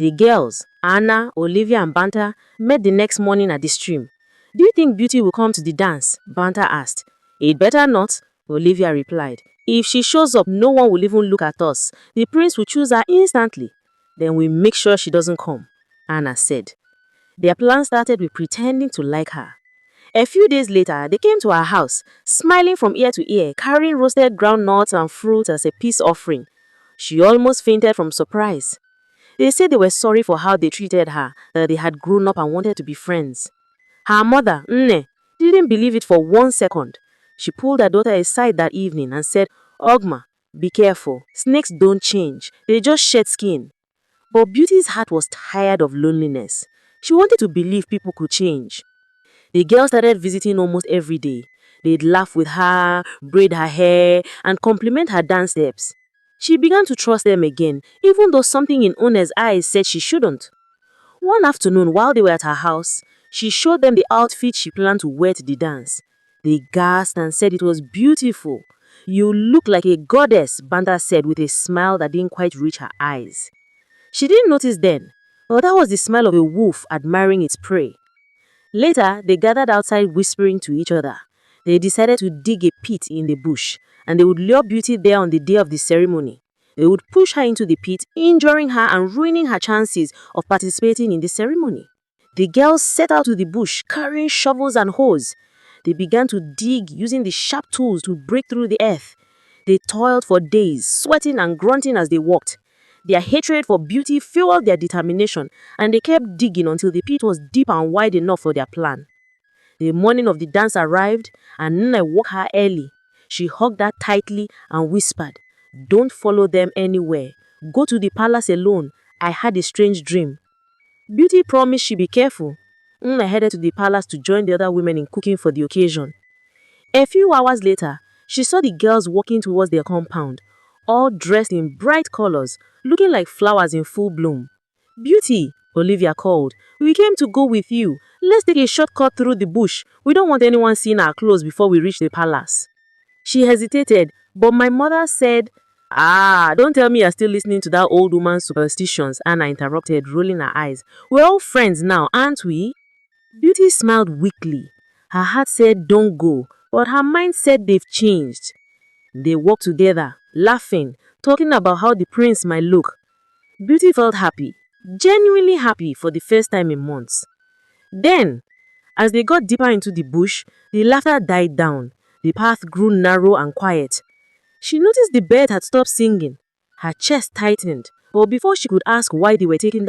The girls, Anna, Olivia and Banta, met the next morning at the stream. "Do you think Beauty will come to the dance?" Banta asked. "It better not," Olivia replied. "If she shows up, no one will even look at us. The prince will choose her instantly. Then we make sure she doesn't come," Anna said. Their plan started with pretending to like her. A few days later, they came to her house, smiling from ear to ear, carrying roasted groundnuts and fruit as a peace offering. She almost fainted from surprise. They said they were sorry for how they treated her, that they had grown up and wanted to be friends. Her mother, Nne, didn't believe it for 1 second. She pulled her daughter aside that evening and said, "Ogma, be careful. Snakes don't change. They just shed skin." But Beauty's heart was tired of loneliness. She wanted to believe people could change. The girl started visiting almost every day. They'd laugh with her, braid her hair, and compliment her dance steps. She began to trust them again, even though something in Une's eyes said she shouldn't. One afternoon, while they were at her house, she showed them the outfit she planned to wear to the dance. They gasped and said it was beautiful. "You look like a goddess," Banta said with a smile that didn't quite reach her eyes. She didn't notice then, but that was the smile of a wolf admiring its prey. Later, they gathered outside whispering to each other. They decided to dig a pit in the bush, and they would lure Beauty there on the day of the ceremony. They would push her into the pit, injuring her and ruining her chances of participating in the ceremony. The girls set out to the bush, carrying shovels and hoes. They began to dig using the sharp tools to break through the earth. They toiled for days, sweating and grunting as they walked. Their hatred for Beauty fueled their determination, and they kept digging until the pit was deep and wide enough for their plan. The morning of the dance arrived, and Nne woke her early. She hugged her tightly and whispered, "Don't follow them anywhere. Go to the palace alone. I had a strange dream." Beauty promised she'd be careful. Nne headed to the palace to join the other women in cooking for the occasion. A few hours later, she saw the girls walking towards their compound, all dressed in bright colors, looking like flowers in full bloom. "Beauty," Olivia called, "we came to go with you. Let's take a shortcut through the bush. We don't want anyone seeing our clothes before we reach the palace." She hesitated, but my mother said, Don't tell me you're still listening to that old woman's superstitions," Anna interrupted, rolling her eyes. "We're all friends now, aren't we?" Beauty smiled weakly. Her heart said, "Don't go," but her mind said they've changed. They walked together, laughing, talking about how the prince might look. Beauty felt happy, genuinely happy for the first time in months. Then, as they got deeper into the bush, the laughter died down. The path grew narrow and quiet. She noticed the bird had stopped singing. Her chest tightened, but before she could ask why they were taking